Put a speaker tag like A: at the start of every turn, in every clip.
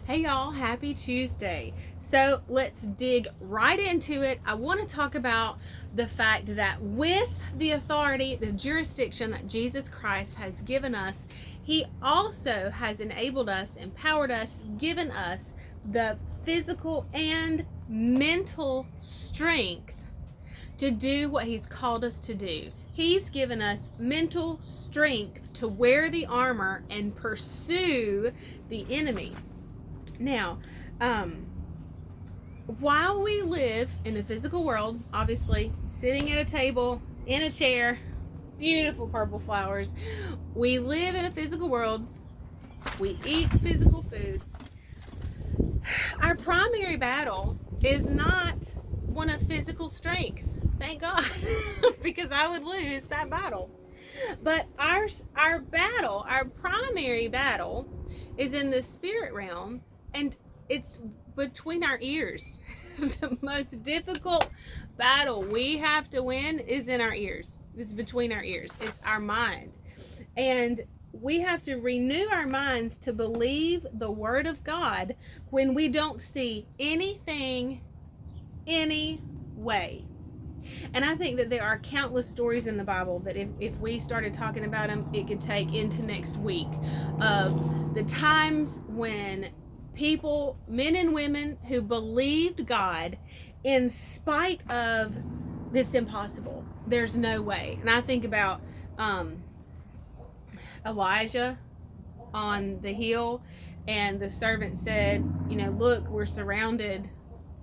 A: Hey y'all, happy Tuesday. So let's dig right into it. I want to talk about the fact that with the authority, the jurisdiction that Jesus Christ has given us, He also has enabled us, empowered us, given us the physical and mental strength to do what He's called us to do. He's given us mental strength to wear the armor and pursue the enemy. Now, while we live in a physical world, obviously sitting at a table, in a chair, beautiful purple flowers, we live in a physical world, we eat physical food. Our primary battle is not one of physical strength, thank God, because I would lose that battle. But our battle, our primary battle, is in the spirit realm, and it's between our ears. The most difficult battle we have to win is in our ears. It's between our ears. It's our mind. And we have to renew our minds to believe the word of God when we don't see anything any way. And I think that there are countless stories in the Bible that if we started talking about them, it could take into next week of the times when people, men and women who believed God in spite of this impossible. There's no way. And I think about Elijah on the hill, and the servant said, look, we're surrounded.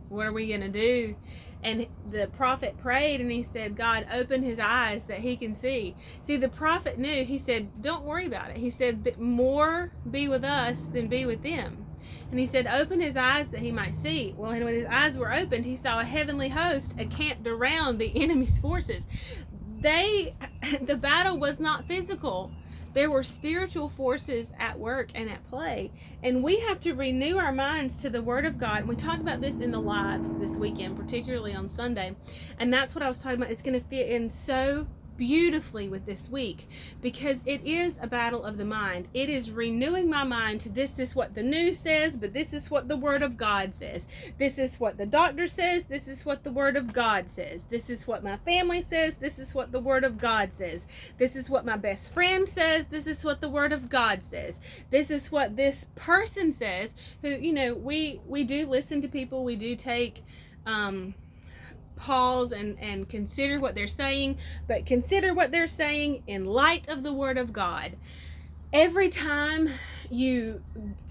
A: What are we going to do? And the prophet prayed and he said, God, open his eyes that he can see. See, the prophet knew. He said, don't worry about it. He said, more be with us than be with them. And he said, open his eyes that he might see. Well, and when his eyes were opened, he saw a heavenly host encamped around the enemy's forces. The battle was not physical. There were spiritual forces at work and at play. And we have to renew our minds to the Word of God. And we talked about this in the lives this weekend, particularly on Sunday. And that's what I was talking about. It's going to fit in so beautifully with this week because it is a battle of the mind. It is renewing my mind to this is what the news says, but this is what the Word of God says. This is what the doctor says. This is what the Word of God says. This is what my family says. This is what the Word of God says. This is what my best friend says. This is what the Word of God says. This is what this person says. Who, we do listen to people. We do take pause and consider what they're saying, but consider what they're saying in light of the Word of God. Every time you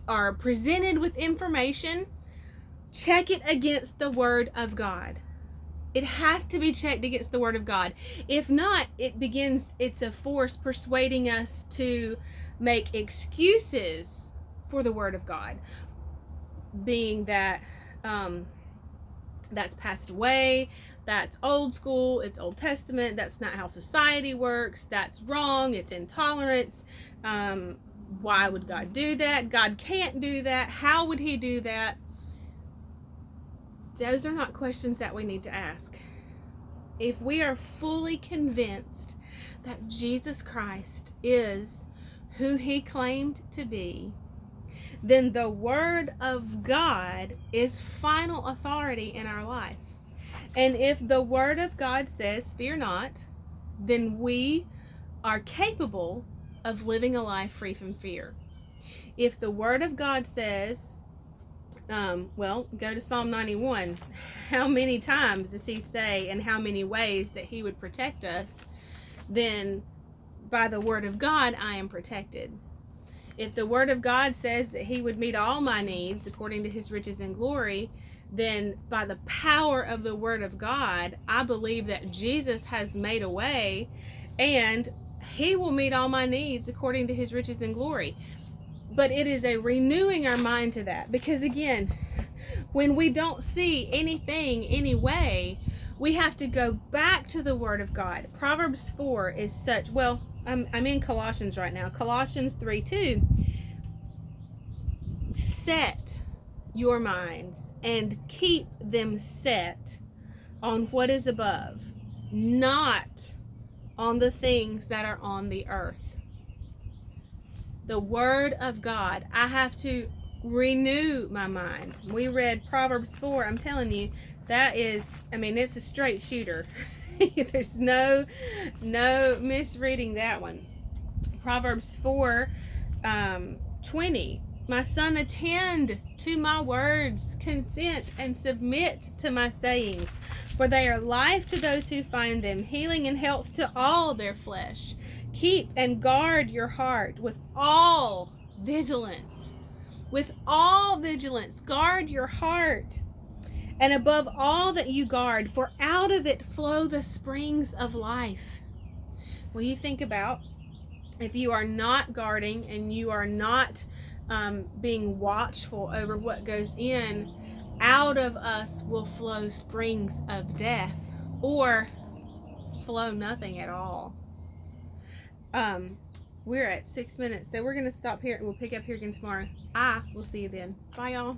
A: are presented with information, check it against the Word of God. It has to be checked against the Word of God. If not, it's a force persuading us to make excuses for the Word of God, being that that's passed away, that's old school, it's Old Testament, that's not how society works, that's wrong, it's intolerance. Why would God do that? God can't do that. How would he do that? Those are not questions that we need to ask. If we are fully convinced that Jesus Christ is who he claimed to be, then the Word of God is final authority in our life. And if the Word of God says, fear not, then we are capable of living a life free from fear. If the Word of God says, go to Psalm 91. How many times does he say and how many ways that he would protect us? Then by the Word of God, I am protected. If the Word of God says that he would meet all my needs according to his riches and glory, then by the power of the Word of God, I believe that Jesus has made a way and he will meet all my needs according to his riches and glory. But it is a renewing our mind to that, because again, when we don't see anything anyway, we have to go back to the Word of God. Proverbs 4 is such, I'm in Colossians right now. Colossians 3:2. Set your minds and keep them set on what is above, not on the things that are on the earth. The Word of God. I have to renew my mind. We read Proverbs 4. I'm telling you, that is, it's a straight shooter. There's no misreading that one. Proverbs 4, 20. My son, attend to my words, consent and submit to my sayings, for they are life to those who find them, healing and health to all their flesh. Keep and guard your heart with all vigilance. With all vigilance, guard your heart. And above all that you guard, for out of it flow the springs of life. Well, you think about, if you are not guarding and you are not being watchful over what goes in, out of us will flow springs of death, or flow nothing at all. We're at 6 minutes, so we're going to stop here and we'll pick up here again tomorrow. I will see you then. Bye, y'all.